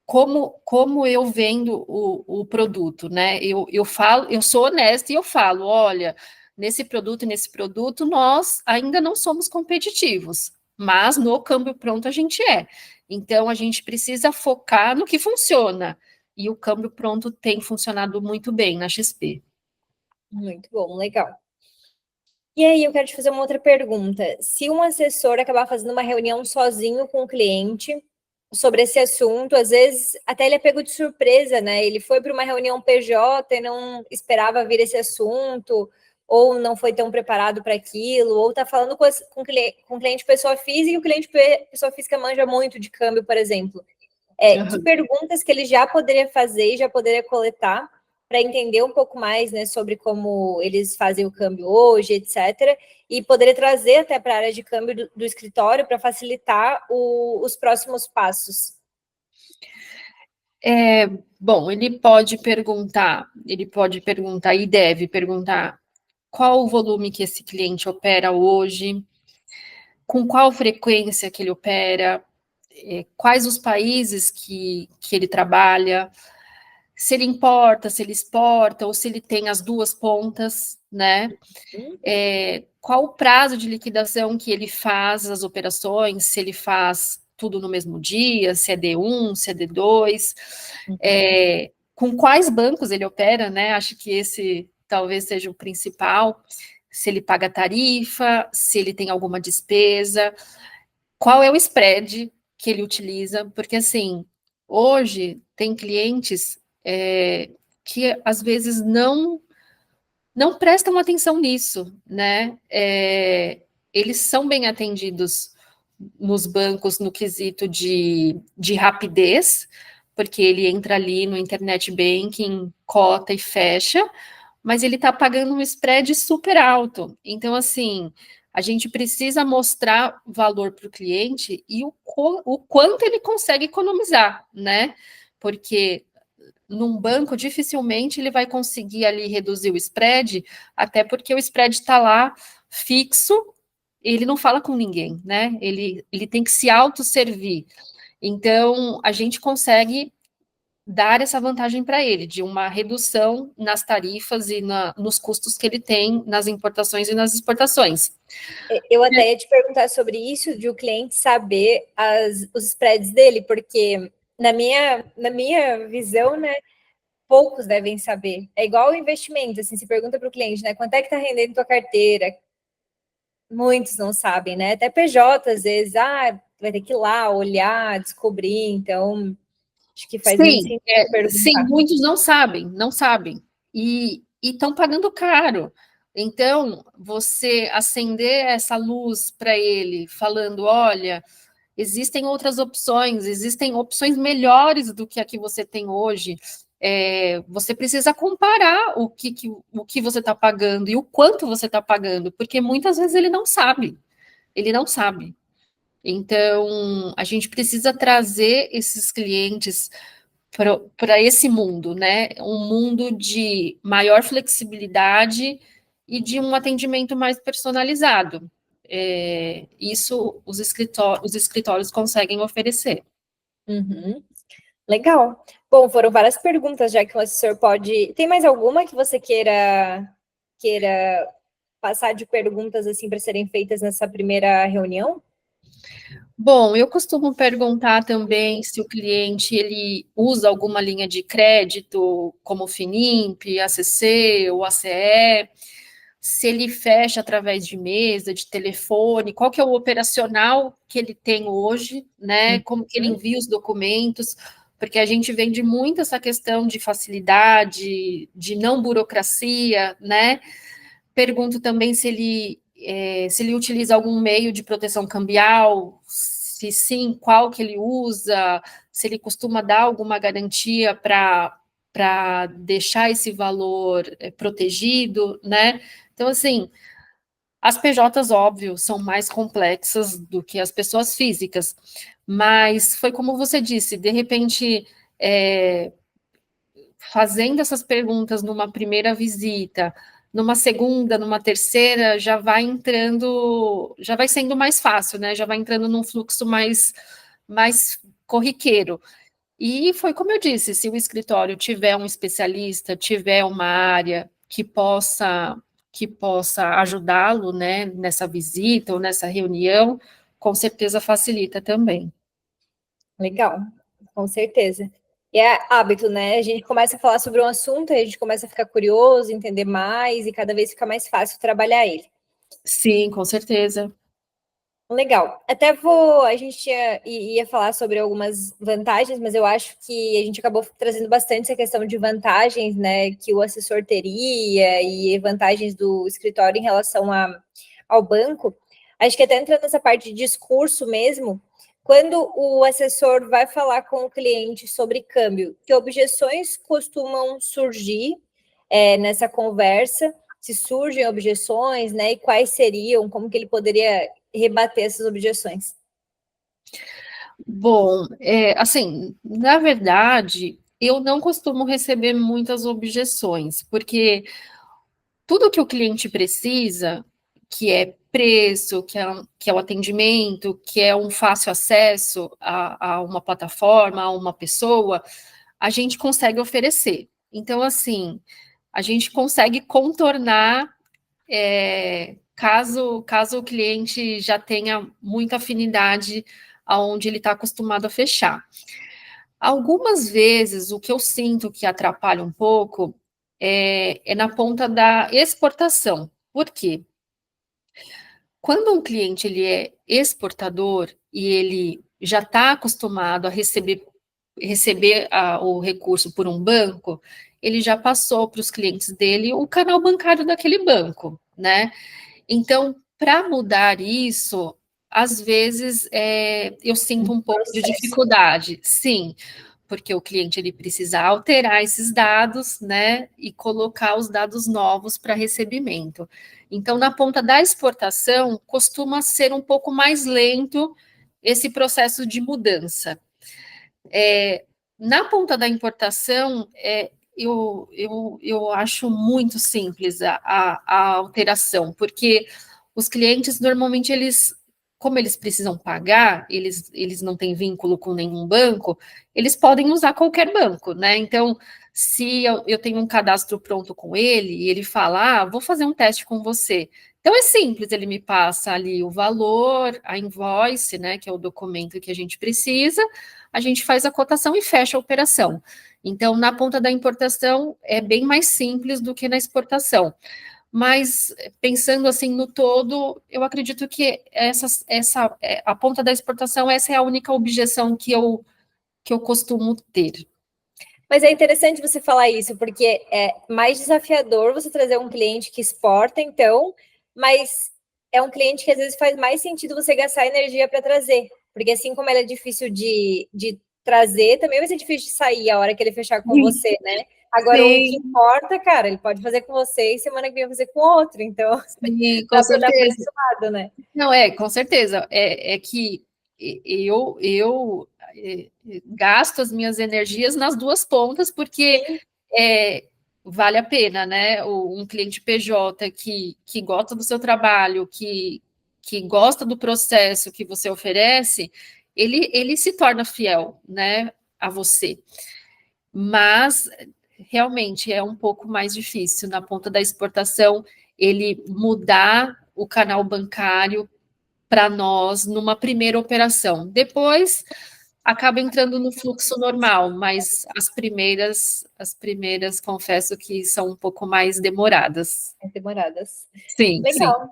[SPEAKER 2] como eu vendo o produto, né? Eu falo, eu sou honesta e eu falo, olha, nesse produto, nós ainda não somos competitivos, mas no câmbio pronto a gente é. Então a gente precisa focar no que funciona. E o câmbio pronto tem funcionado muito bem na XP.
[SPEAKER 1] Muito bom, legal. E aí, eu quero te fazer uma outra pergunta. Se um assessor acabar fazendo uma reunião sozinho com o cliente sobre esse assunto, às vezes até ele é pego de surpresa, né? Ele foi para uma reunião PJ e não esperava vir esse assunto, ou não foi tão preparado para aquilo, ou está falando com cliente pessoa física e o cliente pessoa física manja muito de câmbio, por exemplo. Que
[SPEAKER 2] Uhum.
[SPEAKER 1] perguntas que ele já poderia fazer e já poderia coletar para entender um pouco mais, né, sobre como eles fazem o câmbio hoje, etc. E poderia trazer até para a área de câmbio do escritório para facilitar os próximos passos.
[SPEAKER 2] Bom, ele pode perguntar e deve perguntar qual o volume que esse cliente opera hoje, com qual frequência que ele opera, quais os países que ele trabalha, se ele importa, se ele exporta, ou se ele tem as duas pontas, né? Qual o prazo de liquidação que ele faz as operações, se ele faz tudo no mesmo dia, se é D1, se é D2, com quais bancos ele opera, né? Acho que esse talvez seja o principal, se ele paga tarifa, se ele tem alguma despesa, qual é o spread que ele utiliza, porque assim, hoje tem clientes que às vezes não prestam atenção nisso, né? Eles são bem atendidos nos bancos no quesito de rapidez, porque ele entra ali no internet banking, cota e fecha, mas ele está pagando um spread super alto. Então, assim, a gente precisa mostrar valor para o cliente e o quanto ele consegue economizar, né? Porque num banco dificilmente ele vai conseguir ali reduzir o spread, até porque o spread está lá fixo, ele não fala com ninguém, né? Ele tem que se autosservir. Então, a gente consegue dar essa vantagem para ele, de uma redução nas tarifas e nos custos que ele tem nas importações e nas exportações.
[SPEAKER 1] Eu até ia te perguntar sobre isso, de o cliente saber os spreads dele, porque na minha visão, né, poucos devem saber. É igual o investimento, assim, se pergunta para o cliente, né, quanto é que está rendendo tua carteira? Muitos não sabem, né? Até PJ, às vezes, vai ter que ir lá, olhar, descobrir, então acho que faz muito
[SPEAKER 2] Sim,
[SPEAKER 1] sentido
[SPEAKER 2] sim,
[SPEAKER 1] perguntar.
[SPEAKER 2] muitos não sabem, não sabem, e estão pagando caro. Então, você acender essa luz para ele, falando, olha, existem outras opções, existem opções melhores do que a que você tem hoje. Você precisa comparar o que você está pagando e o quanto você está pagando, porque muitas vezes ele não sabe, ele não sabe. Então, a gente precisa trazer esses clientes para esse mundo, né? Um mundo de maior flexibilidade e de um atendimento mais personalizado. Isso os escritórios conseguem oferecer.
[SPEAKER 1] Uhum. Legal. Bom, foram várias perguntas, já que o assessor pode. Tem mais alguma que você queira passar de perguntas assim para serem feitas nessa primeira reunião?
[SPEAKER 2] Bom, eu costumo perguntar também se o cliente ele usa alguma linha de crédito, como o Finimp, ACC ou ACE, se ele fecha através de mesa, de telefone, qual que é o operacional que ele tem hoje, né? Como que ele
[SPEAKER 1] Uhum.
[SPEAKER 2] envia os documentos, porque a gente vende muito essa questão de facilidade, de não burocracia, né? Pergunto também se ele utiliza algum meio de proteção cambial, se sim, qual que ele usa, se ele costuma dar alguma garantia para deixar esse valor protegido, né? Então, assim, as PJs, óbvio, são mais complexas do que as pessoas físicas, mas foi como você disse, de repente, fazendo essas perguntas numa primeira visita, numa segunda, numa terceira, já vai entrando, já vai sendo mais fácil, né? Já vai entrando num fluxo mais corriqueiro. E foi como eu disse, se o escritório tiver um especialista, tiver uma área que possa ajudá-lo, né, nessa visita ou nessa reunião, com certeza facilita também.
[SPEAKER 1] Legal, com certeza. E é hábito, né? A gente começa a falar sobre um assunto, a gente começa a ficar curioso, entender mais, e cada vez fica mais fácil trabalhar ele.
[SPEAKER 2] Sim, com certeza.
[SPEAKER 1] Legal. A gente ia falar sobre algumas vantagens, mas eu acho que a gente acabou trazendo bastante essa questão de vantagens, né, que o assessor teria e vantagens do escritório em relação ao banco. Acho que até entrando nessa parte de discurso mesmo, quando o assessor vai falar com o cliente sobre câmbio, que objeções costumam surgir nessa conversa? Se surgem objeções, né, e quais seriam, como que ele poderia rebater essas objeções?
[SPEAKER 2] Bom, assim, na verdade, eu não costumo receber muitas objeções, porque tudo que o cliente precisa, que é preço, que é o atendimento, que é um fácil acesso a uma plataforma, a uma pessoa, a gente consegue oferecer. Então, assim, a gente consegue contornar caso o cliente já tenha muita afinidade aonde ele está acostumado a fechar. Algumas vezes, o que eu sinto que atrapalha um pouco é na ponta da exportação. Por quê? Quando um cliente ele é exportador e ele já está acostumado a receber o recurso por um banco, ele já passou para os clientes dele o canal bancário daquele banco, né? Então, para mudar isso, às vezes eu sinto um pouco de
[SPEAKER 1] Processo.
[SPEAKER 2] dificuldade, sim, porque o cliente ele precisa alterar esses dados, né, e colocar os dados novos para recebimento. Então, na ponta da exportação, costuma ser um pouco mais lento esse processo de mudança. Na ponta da importação, eu acho muito simples a alteração, porque os clientes normalmente eles como eles precisam pagar, eles não têm vínculo com nenhum banco, eles podem usar qualquer banco, né? Então, se eu tenho um cadastro pronto com ele e ele fala, vou fazer um teste com você. Então, é simples, ele me passa ali o valor, a invoice, né, que é o documento que a gente precisa, a gente faz a cotação e fecha a operação. Então, na ponta da importação, é bem mais simples do que na exportação. Mas pensando assim no todo, eu acredito que a ponta da exportação, essa é a única objeção que eu costumo ter.
[SPEAKER 1] Mas é interessante você falar isso, porque é mais desafiador você trazer um cliente que exporta, então, mas é um cliente que às vezes faz mais sentido você gastar energia para trazer. Porque assim como ele é difícil de trazer, também vai ser difícil de sair a hora que ele fechar com você, né? Agora, o que
[SPEAKER 2] Sim,
[SPEAKER 1] importa, cara, ele pode fazer com você e semana que vem fazer com outro. Então,
[SPEAKER 2] sim, com
[SPEAKER 1] dá para olhar por
[SPEAKER 2] certeza.
[SPEAKER 1] esse lado, né?
[SPEAKER 2] Não, com certeza. É que eu gasto as minhas energias nas duas pontas, porque
[SPEAKER 1] Sim,
[SPEAKER 2] é, vale a pena, né? Um cliente PJ que gosta do seu trabalho, que gosta do processo que você oferece, ele se torna fiel, né, a você. Mas realmente é um pouco mais difícil na ponta da exportação ele mudar o canal bancário para nós numa primeira operação. Depois acaba entrando no fluxo normal, mas as primeiras confesso que são um pouco mais demoradas.
[SPEAKER 1] demoradas.
[SPEAKER 2] Sim, sim.
[SPEAKER 1] Legal.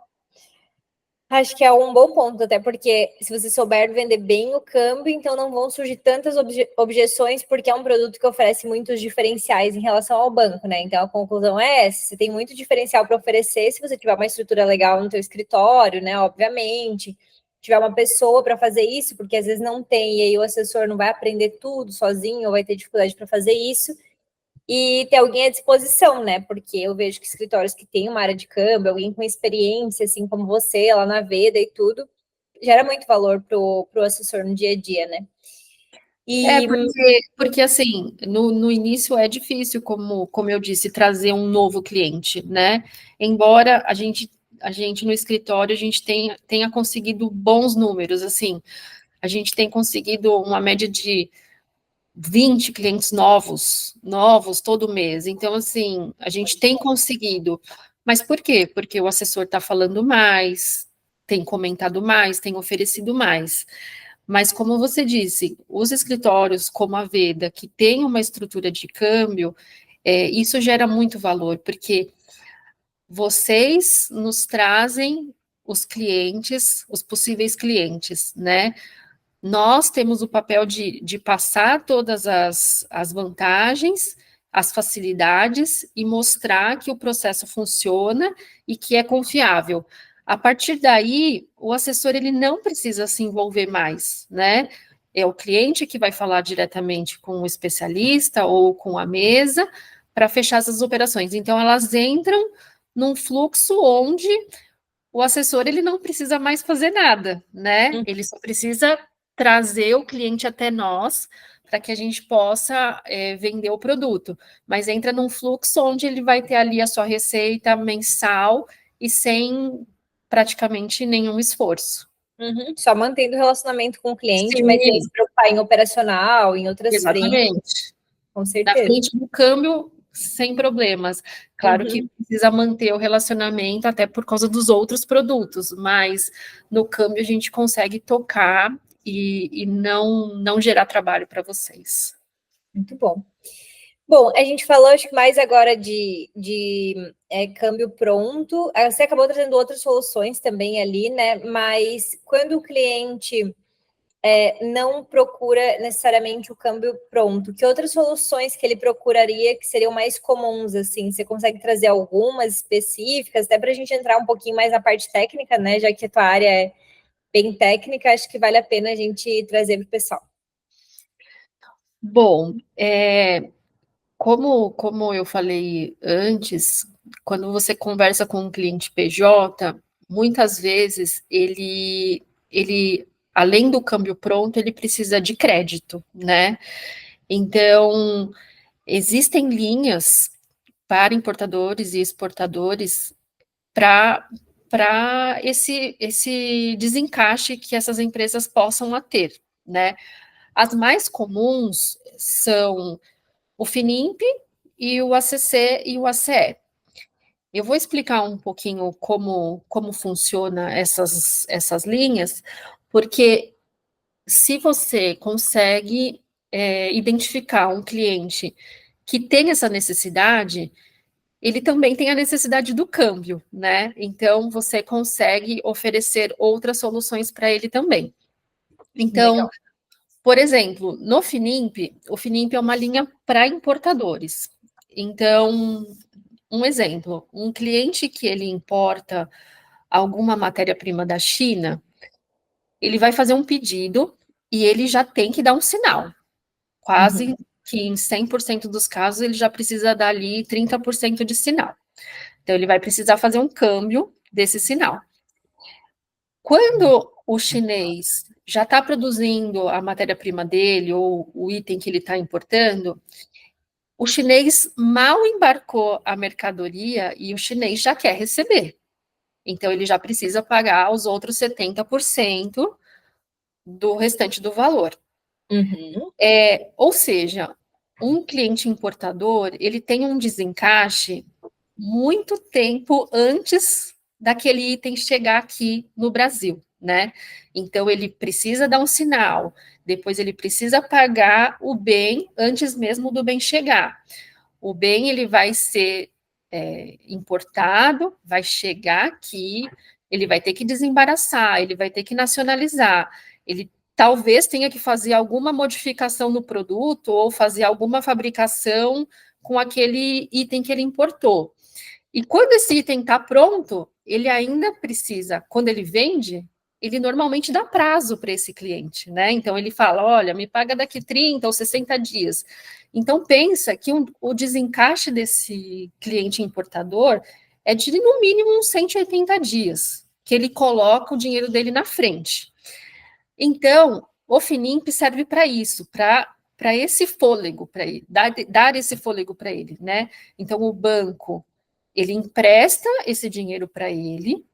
[SPEAKER 1] Acho que é um bom ponto, até porque se você souber vender bem o câmbio, então não vão surgir tantas objeções, porque é um produto que oferece muitos diferenciais em relação ao banco, né? Então a conclusão é essa: você tem muito diferencial para oferecer se você tiver uma estrutura legal no teu escritório, né? Obviamente, tiver uma pessoa para fazer isso, porque às vezes não tem, e aí o assessor não vai aprender tudo sozinho, ou vai ter dificuldade para fazer isso. E ter alguém à disposição, né? Porque eu vejo que escritórios que têm uma área de câmbio, alguém com experiência, assim como você, lá na Veda e tudo, gera muito valor pro assessor no dia a dia, né? E
[SPEAKER 2] Porque assim, no início é difícil, como eu disse, trazer um novo cliente, né? Embora a gente no escritório, a gente tenha conseguido bons números, assim, a gente tem conseguido uma média de 20 clientes novos todo mês. Então, assim, a gente tem conseguido. Mas por quê? Porque o assessor está falando mais, tem comentado mais, tem oferecido mais. Mas, como você disse, os escritórios como a Veda, que tem uma estrutura de câmbio, isso gera muito valor, porque vocês nos trazem os clientes, os possíveis clientes, né? Nós temos o papel de passar todas as vantagens, as facilidades e mostrar que o processo funciona e que é confiável. A partir daí, o assessor ele não precisa se envolver mais, né? É o cliente que vai falar diretamente com o especialista ou com a mesa para fechar essas operações. Então, elas entram num fluxo onde o assessor ele não precisa mais fazer nada, né? Ele só precisa trazer o cliente até nós para que a gente possa vender o produto. Mas entra num fluxo onde ele vai ter ali a sua receita mensal e sem praticamente nenhum esforço.
[SPEAKER 1] só mantendo o relacionamento com o cliente, mas sem
[SPEAKER 2] Sim,
[SPEAKER 1] se preocupar em operacional, em outras frentes,
[SPEAKER 2] exatamente.
[SPEAKER 1] com
[SPEAKER 2] Na
[SPEAKER 1] certeza.
[SPEAKER 2] frente do câmbio, sem problemas. Claro que
[SPEAKER 1] Uhum.
[SPEAKER 2] precisa manter o relacionamento até por causa dos outros produtos, mas no câmbio a gente consegue tocar e não gerar trabalho para vocês.
[SPEAKER 1] Muito bom. Bom, a gente falou acho que mais agora de câmbio pronto. Você acabou trazendo outras soluções também ali, né? Mas quando o cliente não procura necessariamente o câmbio pronto, que outras soluções que ele procuraria que seriam mais comuns, assim? Você consegue trazer algumas específicas, até para a gente entrar um pouquinho mais na parte técnica, né? Já que a tua área é bem técnica, acho que vale a pena a gente trazer para o pessoal.
[SPEAKER 2] Bom, como eu falei antes, quando você conversa com um cliente PJ, muitas vezes ele além do câmbio pronto, ele precisa de crédito, né? Então, existem linhas para importadores e exportadores para para esse desencaixe que essas empresas possam ter, né? As mais comuns são o FINIMP e o ACC e o ACE. Eu vou explicar um pouquinho como funciona essas linhas, porque se você consegue identificar um cliente que tem essa necessidade, ele também tem a necessidade do câmbio, né? Então, você consegue oferecer outras soluções para ele também. Então,
[SPEAKER 1] Legal.
[SPEAKER 2] por exemplo, no FINIMP, o FINIMP é uma linha para importadores. Então, um exemplo, um cliente que ele importa alguma matéria-prima da China, ele vai fazer um pedido e ele já tem que dar um sinal. Quase que em 100% dos casos ele já precisa dar ali 30% de sinal. Então, ele vai precisar fazer um câmbio desse sinal. Quando o chinês já está produzindo a matéria-prima dele ou o item que ele está importando, o chinês mal embarcou a mercadoria e o chinês já quer receber. Então, ele já precisa pagar os outros 70% do restante do valor. Ou seja, um cliente importador, ele tem um desencaixe muito tempo antes daquele item chegar aqui no Brasil, né? Então, ele precisa dar um sinal, depois ele precisa pagar o bem antes mesmo do bem chegar. O bem, ele vai ser importado, vai chegar aqui, ele vai ter que desembaraçar, ele vai ter que nacionalizar, ele talvez tenha que fazer alguma modificação no produto ou fazer alguma fabricação com aquele item que ele importou. E quando esse item está pronto, ele ainda precisa, quando ele vende, ele normalmente dá prazo para esse cliente, né? Então ele fala: olha, me paga daqui 30 ou 60 dias. Então pensa que o desencaixe desse cliente importador é de no mínimo uns 180 dias, que ele coloca o dinheiro dele na frente. Então, o FINIMP serve para isso, para esse fôlego, para ele, dar esse fôlego para ele, né? Então, o banco, ele empresta esse dinheiro para ele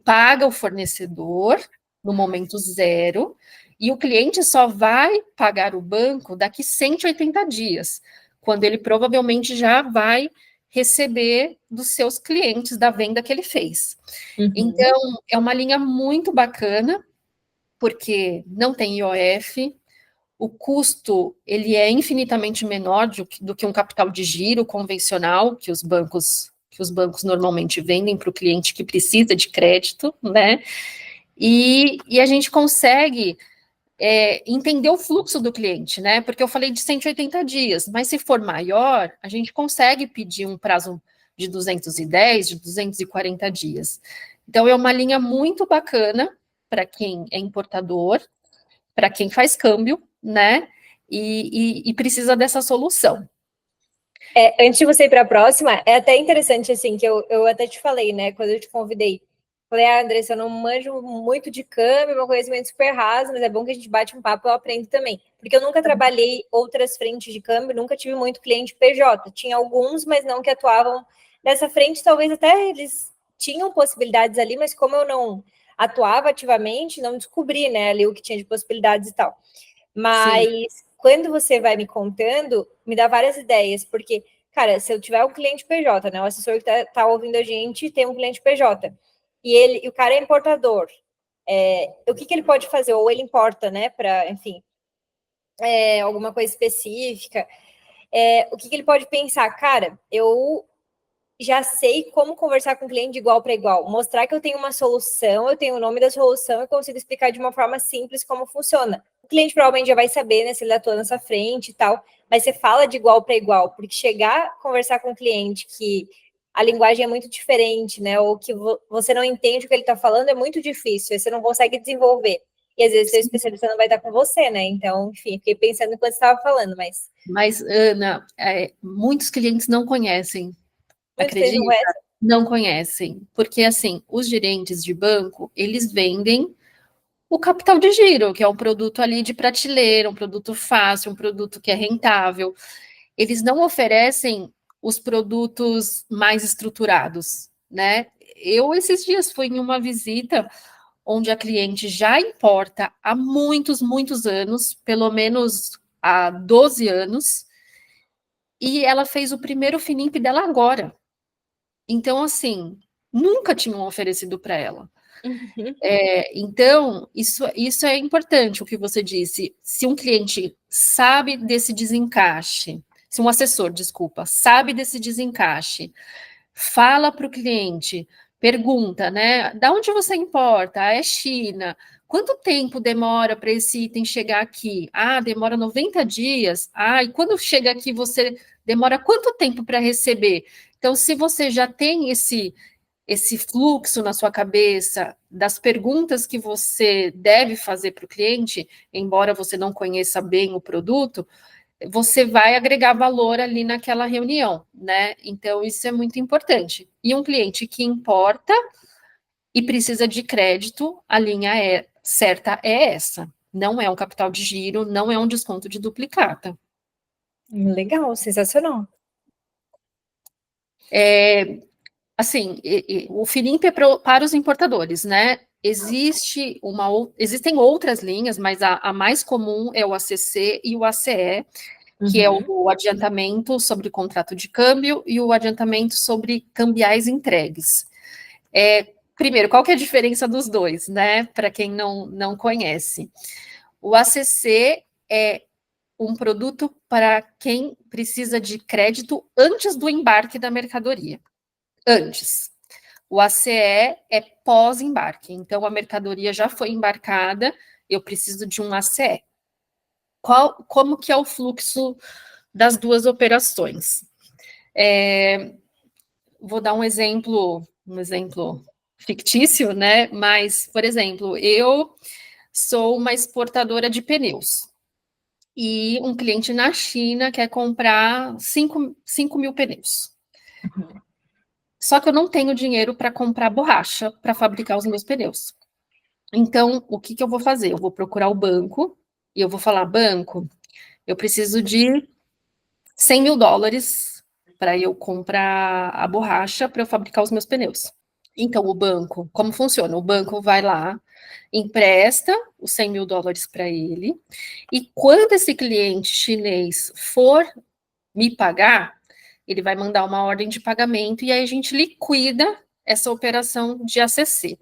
[SPEAKER 2] paga o fornecedor no momento zero, e o cliente só vai pagar o banco daqui 180 dias, quando ele provavelmente já vai receber dos seus clientes da venda que ele fez. Então, é uma linha muito bacana, porque não tem IOF, o custo ele é infinitamente menor do que um capital de giro convencional que os bancos normalmente vendem para o cliente que precisa de crédito, né? E a gente consegue entender o fluxo do cliente, né? Porque eu falei de 180 dias, mas se for maior, a gente consegue pedir um prazo de 210, de 240 dias. Então, é uma linha muito bacana para quem é importador, para quem faz câmbio, né? E precisa dessa solução.
[SPEAKER 1] Antes de você ir para a próxima, é até interessante, assim, que eu até te falei, né, quando eu te convidei. Falei, Andressa, eu não manjo muito de câmbio, meu conhecimento super raso, mas é bom que a gente bate um papo e eu aprendo também. Porque eu nunca trabalhei outras frentes de câmbio, nunca tive muito cliente PJ. Tinha alguns, mas não que atuavam nessa frente, talvez até eles tinham possibilidades ali, mas como eu não atuava ativamente, não descobri, né, ali o que tinha de possibilidades e tal. Mas sim, quando você vai me contando, me dá várias ideias, porque, cara, se eu tiver um cliente PJ, né, o assessor que tá ouvindo a gente tem um cliente PJ, e o cara é importador, o que ele pode fazer? Ou ele importa, né, para, enfim, alguma coisa específica, o que ele pode pensar? Cara, eu já sei como conversar com o cliente de igual para igual, mostrar que eu tenho uma solução, eu tenho o nome da solução e consigo explicar de uma forma simples como funciona. O cliente provavelmente já vai saber, né, se ele atua nessa frente e tal, mas você fala de igual para igual, porque chegar a conversar com o cliente que a linguagem é muito diferente, né, ou que você não entende o que ele está falando, é muito difícil, você não consegue desenvolver. E às vezes seu especialista não vai estar com você, né? Então, enfim, fiquei pensando enquanto você estava falando, mas.
[SPEAKER 2] Mas, Ana, muitos clientes não conhecem.
[SPEAKER 1] Muitos clientes não
[SPEAKER 2] Acredita?
[SPEAKER 1] conhecem.
[SPEAKER 2] Não conhecem, porque assim, os gerentes de banco, eles vendem o capital de giro, que é um produto ali de prateleira, um produto fácil, um produto que é rentável. Eles não oferecem os produtos mais estruturados, né? eu esses dias fui em uma visita onde a cliente já importa há muitos, muitos anos, pelo menos há 12 anos, e ela fez o primeiro Finimp dela agora. Então, assim, nunca tinham oferecido para ela.
[SPEAKER 1] Uhum.
[SPEAKER 2] Então, isso é importante, o que você disse. Se um cliente sabe desse desencaixe, se um assessor, desculpa, sabe desse desencaixe, fala para o cliente, pergunta, né? Da onde você importa? Ah, é China. Quanto tempo demora para esse item chegar aqui? Ah, demora 90 dias. Ah, e quando chega aqui, você demora quanto tempo para receber? Então, se você já tem esse fluxo na sua cabeça das perguntas que você deve fazer para o cliente, embora você não conheça bem o produto, você vai agregar valor ali naquela reunião, né? Então, isso é muito importante. E um cliente que importa e precisa de crédito, a linha certa é essa. Não é um capital de giro, não é um desconto de duplicata.
[SPEAKER 1] Legal, sensacional.
[SPEAKER 2] Assim, o Filimp é para os importadores, né? Existem outras linhas, mas a mais comum é o ACC e o ACE, que é
[SPEAKER 1] Uhum.
[SPEAKER 2] o adiantamento sobre contrato de câmbio e o adiantamento sobre cambiais entregues. Primeiro, qual que é a diferença dos dois, né? Para quem não conhece. O ACC é um produto para quem precisa de crédito antes do embarque da mercadoria. Antes. O ACE é pós-embarque, então a mercadoria já foi embarcada, eu preciso de um ACE. Como que é o fluxo das duas operações? Vou dar um exemplo fictício, né? Mas, por exemplo, eu sou uma exportadora de pneus e um cliente na China quer comprar 5 mil pneus. Só que eu não tenho dinheiro para comprar borracha para fabricar os meus pneus. Então, o que eu vou fazer? Eu vou procurar o banco e eu vou falar, banco, eu preciso de 100 mil dólares para eu comprar a borracha para eu fabricar os meus pneus. Então, o banco, como funciona? O banco vai lá, empresta os 100 mil dólares para ele, e quando esse cliente chinês for me pagar, ele vai mandar uma ordem de pagamento e aí a gente liquida essa operação de ACC.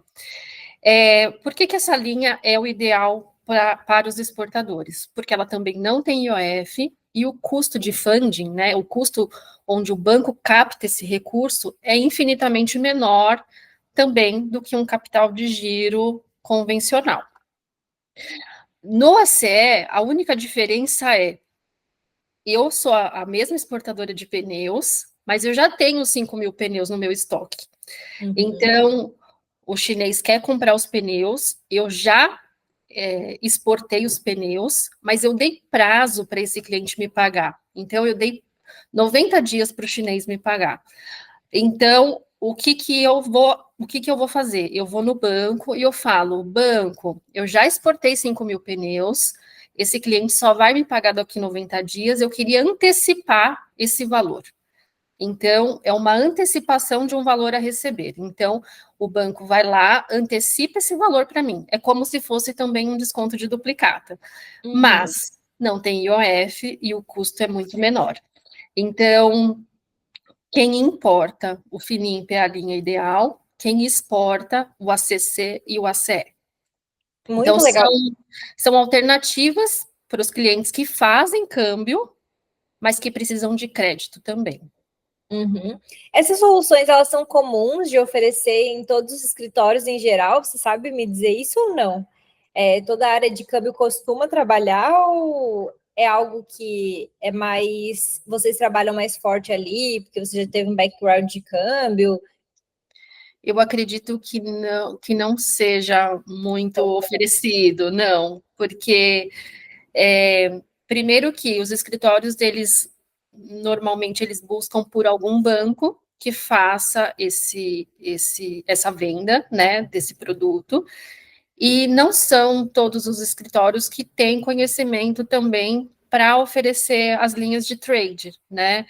[SPEAKER 2] Por que essa linha é o ideal para os exportadores? Porque ela também não tem IOF e o custo de funding, né, o custo onde o banco capta esse recurso é infinitamente menor também do que um capital de giro convencional. No ACE, a única diferença é eu sou a mesma exportadora de pneus, mas eu já tenho 5 mil pneus no meu estoque.
[SPEAKER 1] Uhum.
[SPEAKER 2] Então, o chinês quer comprar os pneus, eu já exportei os pneus, mas eu dei prazo para esse cliente me pagar. Então, eu dei 90 dias para o chinês me pagar. Então, o que eu vou fazer? Eu vou no banco e eu falo, banco, eu já exportei 5 mil pneus, esse cliente só vai me pagar daqui 90 dias, eu queria antecipar esse valor. Então, é uma antecipação de um valor a receber. Então, o banco vai lá, antecipa esse valor para mim. É como se fosse também um desconto de duplicata.
[SPEAKER 1] Uhum.
[SPEAKER 2] Mas não tem IOF e o custo é muito menor. Então, quem importa o Finimp é a linha ideal, quem exporta o ACC e o ACE. Então,
[SPEAKER 1] Muito legal.
[SPEAKER 2] são alternativas para os clientes que fazem câmbio, mas que precisam de crédito também.
[SPEAKER 1] Uhum. Essas soluções, elas são comuns de oferecer em todos os escritórios em geral? Você sabe me dizer isso ou não? Toda a área de câmbio costuma trabalhar ou é algo que é mais... Vocês trabalham mais forte ali, porque você já teve um background de câmbio?
[SPEAKER 2] Eu acredito que não seja muito oferecido, não, porque primeiro que os escritórios deles normalmente eles buscam por algum banco que faça essa venda, né, desse produto, e não são todos os escritórios que têm conhecimento também para oferecer as linhas de trade, né?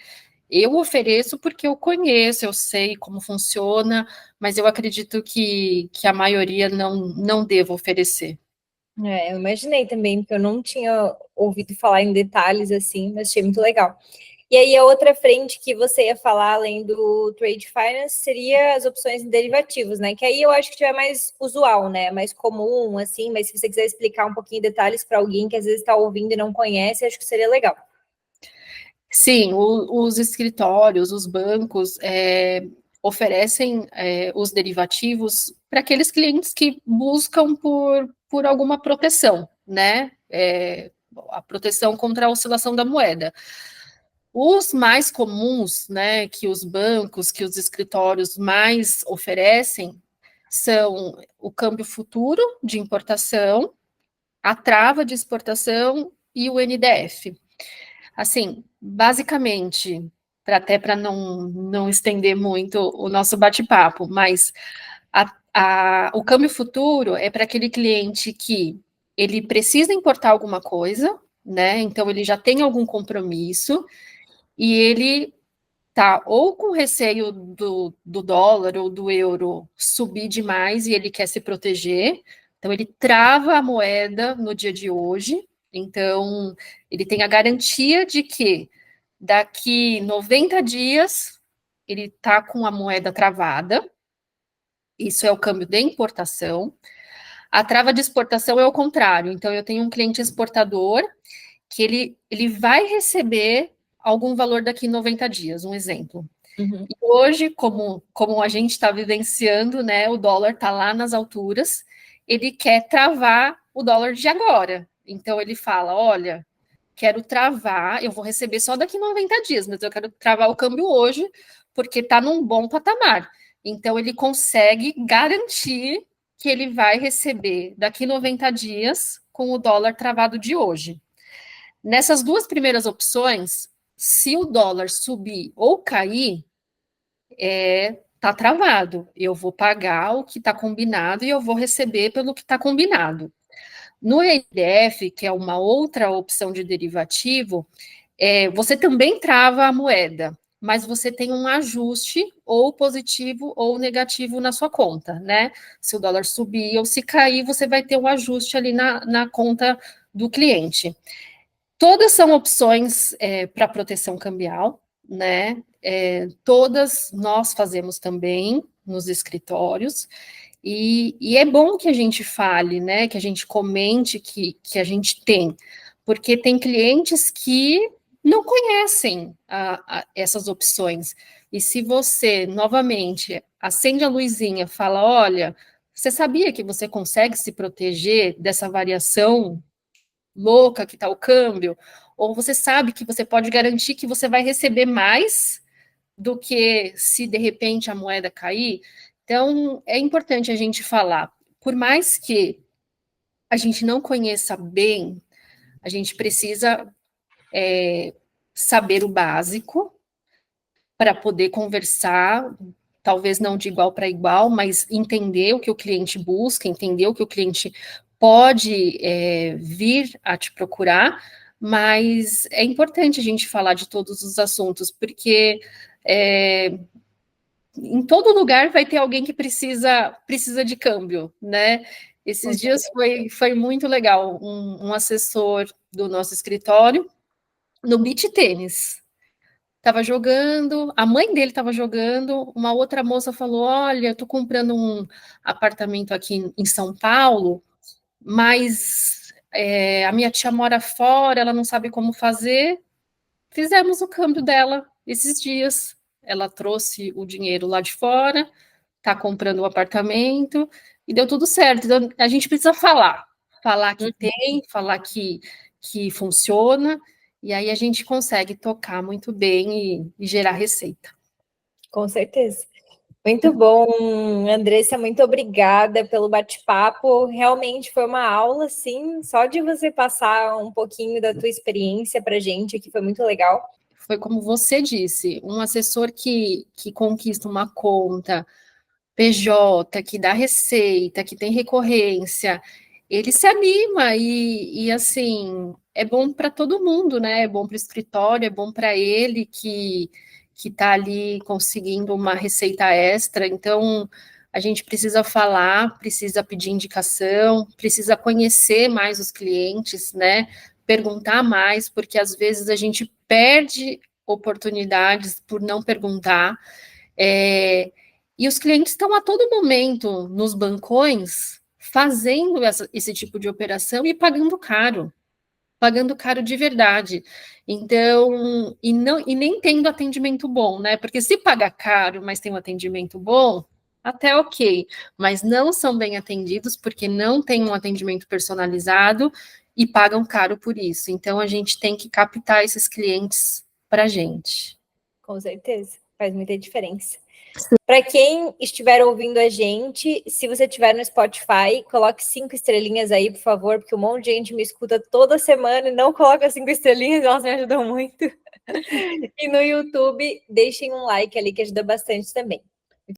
[SPEAKER 2] Eu ofereço porque eu conheço, eu sei como funciona, mas eu acredito que a maioria não deva oferecer.
[SPEAKER 1] Eu imaginei também, porque eu não tinha ouvido falar em detalhes assim, mas achei muito legal. E aí, a outra frente que você ia falar, além do Trade Finance, seria as opções em derivativos, né? Que aí eu acho que já é mais usual, né? Mais comum, assim, mas se você quiser explicar um pouquinho de detalhes para alguém que às vezes está ouvindo e não conhece, acho que seria legal.
[SPEAKER 2] Sim, os escritórios, os bancos oferecem os derivativos para aqueles clientes que buscam por alguma proteção, né? A proteção contra a oscilação da moeda. Os mais comuns, né, que os bancos, que os escritórios mais oferecem, são o câmbio futuro de importação, a trava de exportação e o NDF. Assim, basicamente, até para não estender muito o nosso bate-papo, mas o câmbio futuro é para aquele cliente que ele precisa importar alguma coisa, né? Então ele já tem algum compromisso e ele tá ou com receio do dólar ou do euro subir demais e ele quer se proteger, então ele trava a moeda no dia de hoje, então ele tem a garantia de que daqui 90 dias ele tá com a moeda travada, isso é o câmbio de importação. A trava de exportação é o contrário, então eu tenho um cliente exportador que ele vai receber algum valor daqui 90 dias, um exemplo.
[SPEAKER 1] Uhum.
[SPEAKER 2] E hoje, como a gente está vivenciando, né, o dólar está lá nas alturas, ele quer travar o dólar de agora. Então ele fala: olha, quero travar, eu vou receber só daqui 90 dias, mas eu quero travar o câmbio hoje, porque está num bom patamar. Então ele consegue garantir que ele vai receber daqui 90 dias com o dólar travado de hoje. Nessas duas primeiras opções, se o dólar subir ou cair, tá travado. Eu vou pagar o que está combinado e eu vou receber pelo que está combinado. No EDF, que é uma outra opção de derivativo, você também trava a moeda, mas você tem um ajuste ou positivo ou negativo na sua conta, né? Se o dólar subir ou se cair, você vai ter um ajuste ali na conta do cliente. Todas são opções para proteção cambial, né? Todas nós fazemos também nos escritórios, e é bom que a gente fale, né? Que a gente comente que a gente tem, porque tem clientes que não conhecem essas opções. E se você, novamente, acende a luzinha, fala: olha, você sabia que você consegue se proteger dessa variação louca que está o câmbio, ou você sabe que você pode garantir que você vai receber mais do que se de repente a moeda cair. Então, é importante a gente falar, por mais que a gente não conheça bem, a gente precisa saber o básico para poder conversar, talvez não de igual para igual, mas entender o que o cliente busca, entender o que o cliente pode vir a te procurar, mas é importante a gente falar de todos os assuntos, porque em todo lugar vai ter alguém que precisa de câmbio, né? Esses dias foi muito legal, um assessor do nosso escritório no beach tênis. Estava jogando, a mãe dele estava jogando, uma outra moça falou: olha, eu estou comprando um apartamento aqui em São Paulo, mas a minha tia mora fora, ela não sabe como fazer. Fizemos o câmbio dela esses dias. Ela trouxe o dinheiro lá de fora, está comprando o apartamento e deu tudo certo. Então, a gente precisa falar que tem, falar que funciona, e aí a gente consegue tocar muito bem e gerar receita.
[SPEAKER 1] Com certeza. Muito bom, Andressa, muito obrigada pelo bate-papo. Realmente foi uma aula, sim, só de você passar um pouquinho da tua experiência para a gente, que foi muito legal.
[SPEAKER 2] Foi como você disse, um assessor que conquista uma conta PJ, que dá receita, que tem recorrência, ele se anima e assim, é bom para todo mundo, né? É bom para o escritório, é bom para ele que está ali conseguindo uma receita extra, então a gente precisa falar, precisa pedir indicação, precisa conhecer mais os clientes, né? Perguntar mais, porque às vezes a gente perde oportunidades por não perguntar. E os clientes estão a todo momento nos bancões fazendo esse tipo de operação e pagando caro de verdade. Então, e nem tendo atendimento bom, né? Porque se paga caro, mas tem um atendimento bom, até ok, mas não são bem atendidos porque não tem um atendimento personalizado e pagam caro por isso. Então, a gente tem que captar esses clientes para a gente.
[SPEAKER 1] Com certeza, faz muita diferença. Para quem estiver ouvindo a gente, se você estiver no Spotify, coloque 5 estrelinhas aí, por favor, porque um monte de gente me escuta toda semana e não coloca 5 estrelinhas, elas me ajudam muito. E no YouTube, deixem um like ali que ajuda bastante também.